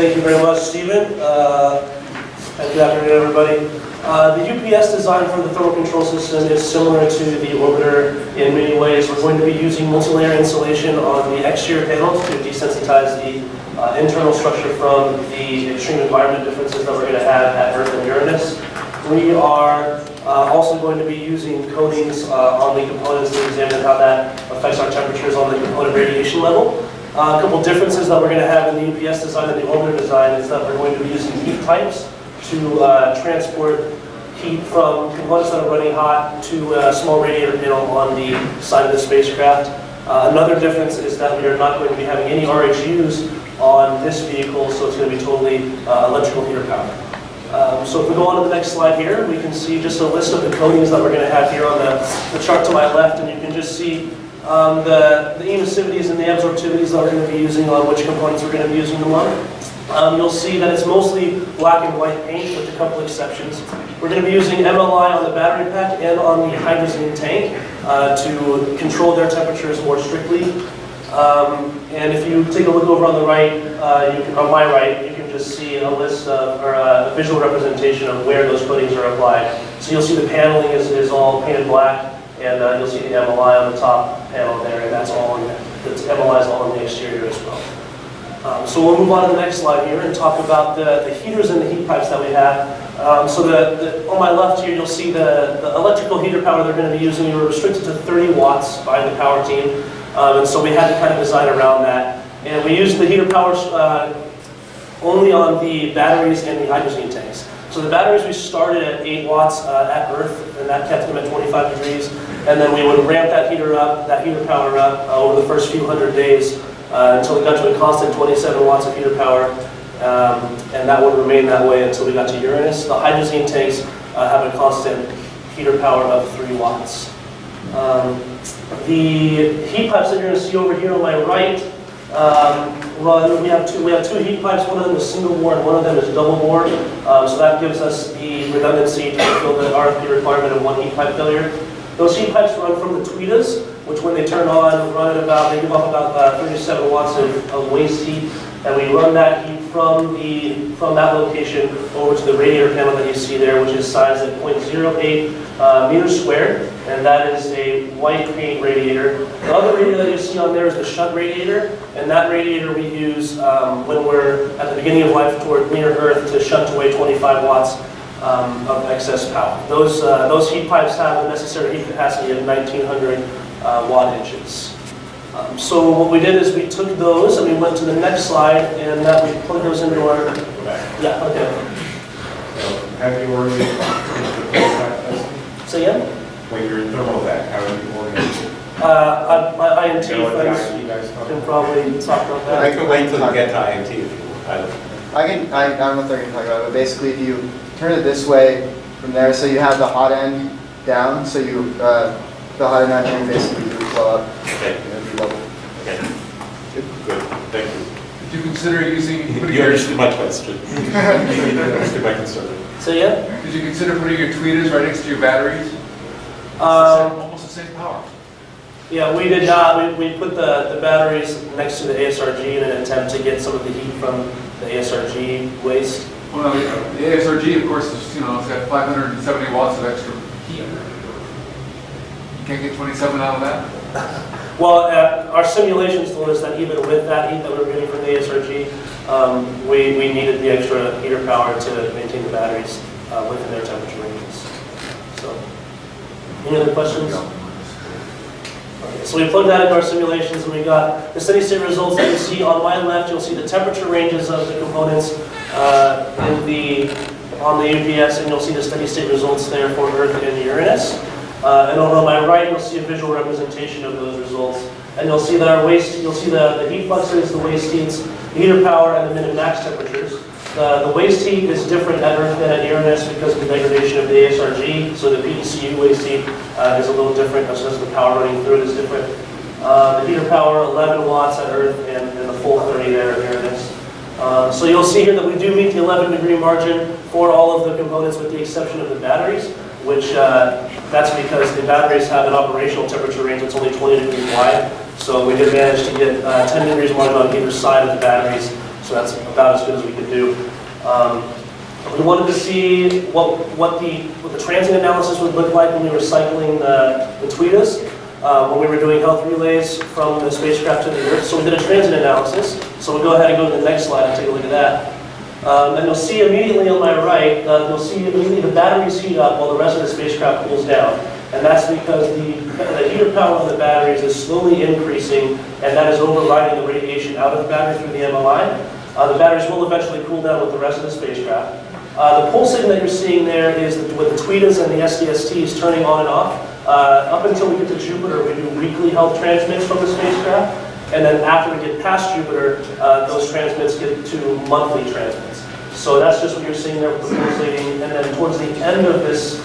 Thank you very much, Stephen. And good afternoon, everybody. The UPS design for the thermal control system is similar to the orbiter in many ways. We're going to be using multilayer insulation on the exterior panels to desensitize the internal structure from the extreme environment differences that we're going to have at Earth and Uranus. We are also going to be using coatings on the components to examine how that affects our temperatures on the component radiation level. A couple differences that we're going to have in the UPS design and the orbiter design is that we're going to be using heat pipes to transport heat from components that are running hot to a small radiator panel on the side of the spacecraft. Another difference is that we are not going to be having any RHUs on this vehicle, so it's going to be totally electrical heater powered. So if we go on to the next slide here, we can see just a list of the coatings that we're going to have here on the chart to my left, and you can just see the emissivities and the absorptivities that we're going to be using on which components we're going to be using them on. You'll see that it's mostly black and white paint with a couple exceptions. We're going to be using MLI on the battery pack and on the hydrazine tank to control their temperatures more strictly. And if you take a look over on the right, on my right, you can just see a list of, or a visual representation of where those coatings are applied. So you'll see the paneling is all painted black, and you'll see the MLI on the top panel there, and that's all in there. The MLI is all in the exterior as well. So we'll move on to the next slide here and talk about the heaters and the heat pipes that we have. So on my left here, you'll see the electrical heater power they're going to be using. We were restricted to 30 watts by the power team, and so we had to kind of design around that. And we used the heater power only on the batteries and the hydrazine tanks. So the batteries, we started at 8 watts at Earth, and that kept them at 25 degrees. And then we would ramp that heater power up over the first few hundred days until we got to a constant 27 watts of heater power. And that would remain that way until we got to Uranus. The hydrazine tanks have a constant heater power of 3 watts. The heat pipes that you're going to see over here on my right we have two heat pipes. One of them is single bore and one of them is double bore. So that gives us the redundancy to fulfill the RFP requirement of one heat pipe failure. Those heat pipes run from the tweeters, which when they turn on, they give off about 37 watts of waste heat. And we run that heat from that location over to the radiator panel that you see there, which is sized at 0.08 meters squared, and that is a white paint radiator. The other radiator that you see on there is the shunt radiator, and that radiator we use when we're at the beginning of life toward near Earth to shunt away 25 watts of excess power. Those heat pipes have a necessary heat capacity of 1900 watt inches. So what we did is we took those and we went to the next slide, and we plugged those into our... Yeah, okay. So have you organized the thermal testing? Say again? When you're in thermal vac, how are you organized? My INT friends can probably talk about that. I can wait until you get to INT if you want. I don't know if they're going to talk about it, but basically if you turn it this way from there, so you have the hot end down, so the hot end on here basically would flow up. Okay. Okay. Good. Thank you. Did you consider using... You understood my question. You understood my concern. So yeah? Did you consider putting your tweeters right next to your batteries? Almost the same power. Yeah, we did not. We put the batteries next to the ASRG in an attempt to get some of the heat from the ASRG waste. Well, the ASRG, of course, is, it's got 570 watts of extra heat. You can't get 27 out of that? Well, our simulations told us that even with that heat that we were getting from the ASRG, we needed the extra heater power to maintain the batteries within their temperature ranges. So, any other questions? Okay, so we plugged that into our simulations, and we got the steady state results that you see on my left. You'll see the temperature ranges of the components on the UPS, and you'll see the steady state results there for Earth and Uranus. And over on my right, you'll see a visual representation of those results. And you'll see that our waste, you'll see the heat fluxes, the waste heats, the heater power, and the min and max temperatures. The waste heat is different at Earth than at Uranus because of the degradation of the ASRG. So the PECU waste heat is a little different because the power running through it is different. The heater power, 11 watts at Earth, and the full 30 there at Uranus. So you'll see here that we do meet the 11-degree margin for all of the components with the exception of the batteries, which that's because the batteries have an operational temperature range that's only 20 degrees wide. So we did manage to get 10 degrees margin on either side of the batteries. So that's about as good as we could do. We wanted to see what the transient analysis would look like when we were cycling the tweeters, when we were doing health relays from the spacecraft to the Earth. So we did a transient analysis. So we'll go ahead and go to the next slide and take a look at that. And you'll see immediately on my right, you'll see immediately the batteries heat up while the rest of the spacecraft cools down. And that's because the heater power of the batteries is slowly increasing, and that is overriding the radiation out of the battery through the MLI. The batteries will eventually cool down with the rest of the spacecraft. The pulsing that you're seeing there is with the tweeters and the SDSTs turning on and off. Up until we get to Jupiter, we do weekly health transmits from the spacecraft. And then after we get past Jupiter, those transmits get to monthly transmits. So that's just what you're seeing there with the pulsating. And then towards the end of this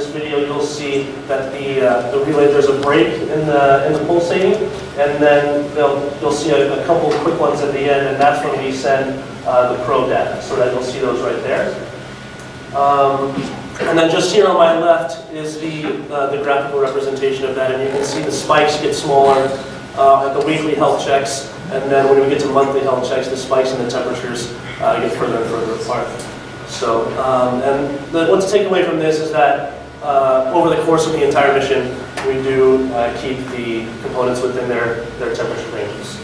video, you'll see that the relay, there's a break in the pulsating, and then you'll see a couple of quick ones at the end, and that's when we send the probe data. So that you'll see those right there. And then just here on my left is the graphical representation of that, and you can see the spikes get smaller at the weekly health checks, and then when we get to monthly health checks, the spikes in the temperatures get further and further apart. So, what to take away from this is that over the course of the entire mission, we do keep the components within their temperature ranges.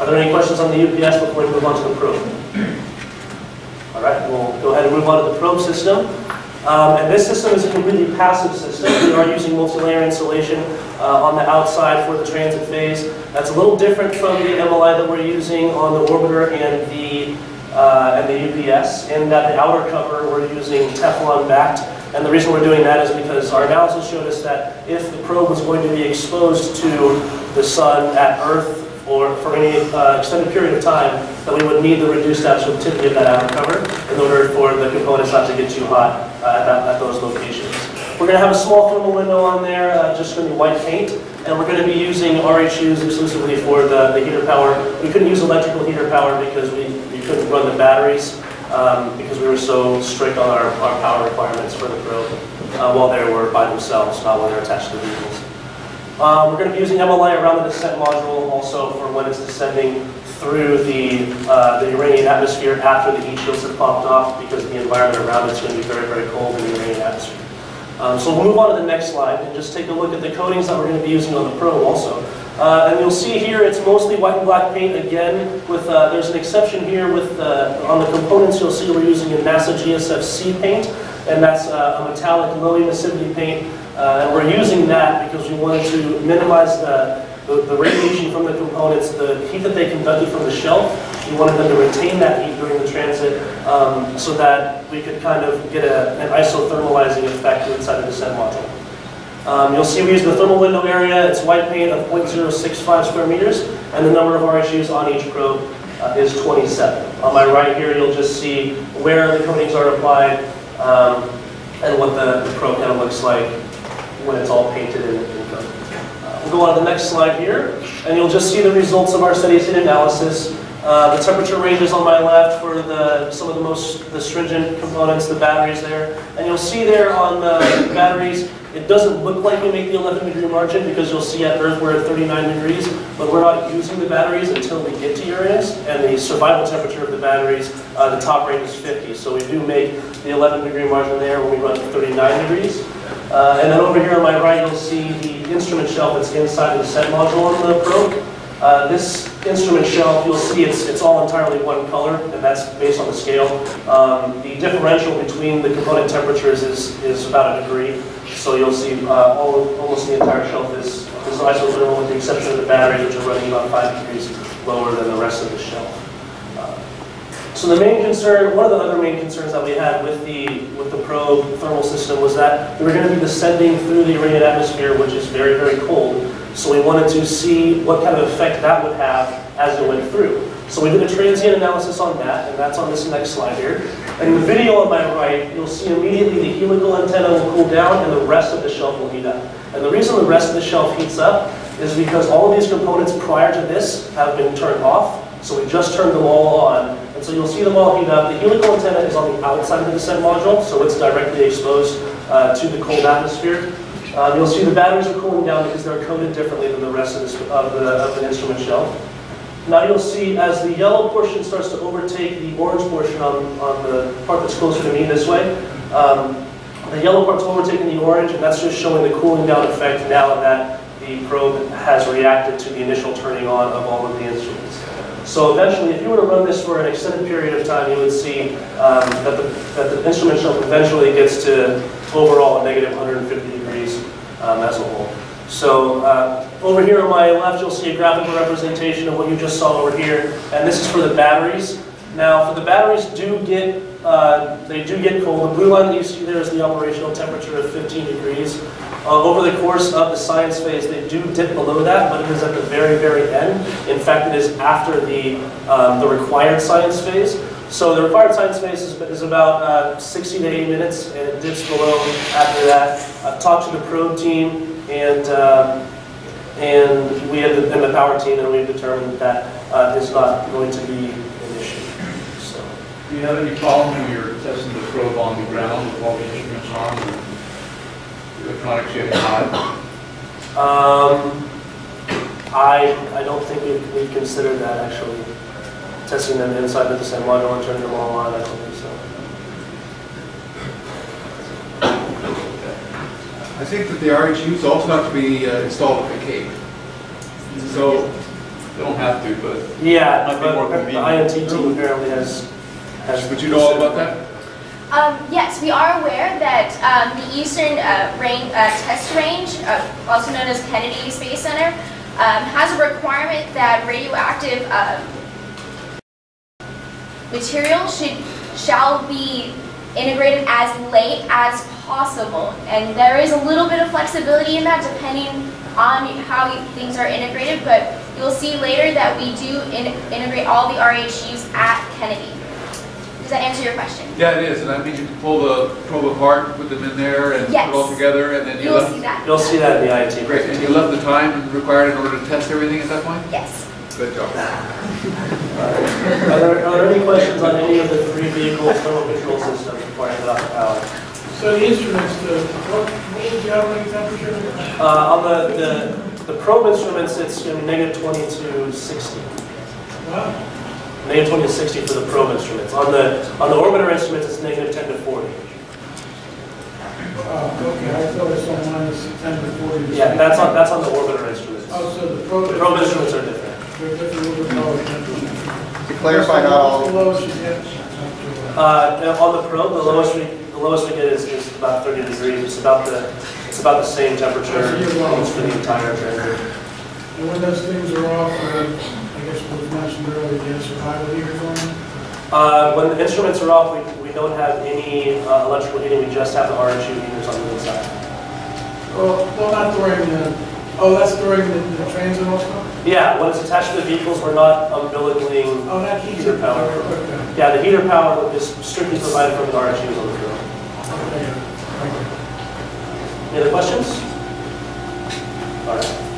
Are there any questions on the UPS before we move on to the probe? All right, we'll go ahead and move on to the probe system. And this system is a completely passive system. We are using multi-layer insulation on the outside for the transit phase. That's a little different from the MLI that we're using on the orbiter and the UPS, in that the outer cover we're using Teflon backed. And the reason we're doing that is because our analysis showed us that if the probe was going to be exposed to the sun at Earth or for any extended period of time, that we would need the reduced absorptivity of that outer cover in order for the components not to get too hot at those locations. We're going to have a small thermal window on there, just going to be white paint, and we're going to be using RHUs exclusively for the heater power. We couldn't use electrical heater power because we couldn't run the batteries because we were so strict on our power requirements for the probe while they were by themselves, not when they're attached to the vehicles. We're going to be using MLI around the descent module also for when it's descending through the Uranian atmosphere after the heat shields have popped off, because the environment around it's going to be very, very cold in the Uranian atmosphere. So we'll move on to the next slide and just take a look at the coatings that we're going to be using on the probe also. And you'll see here it's mostly white and black paint again. With there's an exception here with on the components. You'll see we're using a NASA GSF-C paint, and that's a metallic low emissivity paint. And we're using that because we wanted to minimize the radiation from the components, the heat that they conducted from the shelf. We wanted them to retain that heat during the transit so that we could kind of get an isothermalizing effect inside the descent module. You'll see we use the thermal window area. It's white paint of 0.065 square meters, and the number of RHUs on each probe is 27. On my right here, you'll just see where the coatings are applied and what the probe kind of looks like when it's all painted and coated. We'll go on to the next slide here, and you'll just see the results of our steady state analysis. The temperature ranges on my left for some of the stringent components, the batteries there. And you'll see there on the batteries, it doesn't look like we make the 11-degree margin because you'll see at Earth we're at 39 degrees, but we're not using the batteries until we get to Uranus, and the survival temperature of the batteries, the top range is 50. So we do make the 11-degree margin there when we run to 39 degrees. And then over here on my right, you'll see the instrument shelf that's inside the descent module on the probe. This instrument shelf, you'll see it's all entirely one color, and that's based on the scale. The differential between the component temperatures is about a degree. So you'll see almost the entire shelf is isothermal with the exception of the batteries, which are running about 5 degrees lower than the rest of the shelf. So the main concern, one of the other main concerns that we had with the probe thermal system was that we were going to be descending through the Uranian atmosphere, which is very, very cold. So we wanted to see what kind of effect that would have as it went through. So we did a transient analysis on that, and that's on this next slide here. And in the video on my right, you'll see immediately the helical antenna will cool down and the rest of the shelf will heat up. And the reason the rest of the shelf heats up is because all of these components prior to this have been turned off. So we just turned them all on. And so you'll see them all heat up. The helical antenna is on the outside of the descent module, so it's directly exposed to the cold atmosphere. You'll see the batteries are cooling down because they're coated differently than the rest of the instrument shelf. Now you'll see as the yellow portion starts to overtake the orange portion on the part that's closer to me this way, the yellow part's overtaking the orange, and that's just showing the cooling down effect now that the probe has reacted to the initial turning on of all of the instruments. So eventually, if you were to run this for an extended period of time, you would see that the instrument shelf eventually gets to overall a negative 150 degrees as a whole. So over here on my left, you'll see a graphical representation of what you just saw over here, and this is for the batteries. Now, for the batteries, they do get cold. The blue line that you see there is the operational temperature of 15 degrees. Over the course of the science phase, they do dip below that, but it is at the very, very end. In fact, it is after the required science phase. So the required science phase is about 60 to 80 minutes, and it dips below after that. I've talked to the probe team and we have the power team, and we've determined that is not going to be an issue. So, do you have any problem when you're testing the probe on the ground with all the instruments on, or the electronics getting hot? I don't think we've considered that actually. Testing them inside the descent module and turning them all on, I don't think so. I think that the RHUs also have to be installed at the Cape. So They don't have to, but yeah, might be more but the convenient. INT team apparently has. would you know all about that? Yes, we are aware that the Eastern Test Range, also known as Kennedy Space Center, has a requirement that radioactive material shall be integrated as late as possible, and there is a little bit of flexibility in that depending on how things are integrated, but you'll see later that we do integrate all the RHUs at Kennedy. Does that answer your question? Yeah, it is, and that means you can pull the probe apart, put them in there, and Yes. put it all together, and then you You'll left. see that. You'll see that in the INT. Great, and you left the time required in order to test everything at that point? Yes. Good job. Are there any questions on any of the three vehicles thermal control systems before I get off the power? So the instruments, what was the operating temperature? On the probe instruments, it's going to be negative 20 to 60. Wow. Negative 20 to 60 for the probe instruments. On the orbiter instruments, it's negative 10 to 40. Okay, I thought I saw minus 10 to 40. Yeah, that's on the orbiter instruments. Oh, so The probe instruments are different. they're different with the lower temperature. To clarify, not all. What's the lowest you get? On the probe, the lowest we get is about 30 degrees. It's about the same temperature for the entire transmitter. And when those things are off, I guess what was mentioned earlier, you have survival heaters on them? When the instruments are off, we don't have any electrical heating. We just have the RHU heaters on the inside. Well, not during that's during the transit also? Yeah, when it's attached to the vehicles, we're not umbilically Oh, that heater power. Okay. Yeah, the heater power is strictly provided from the RHUs on the drone. Okay. Thank you. Any other questions? All right.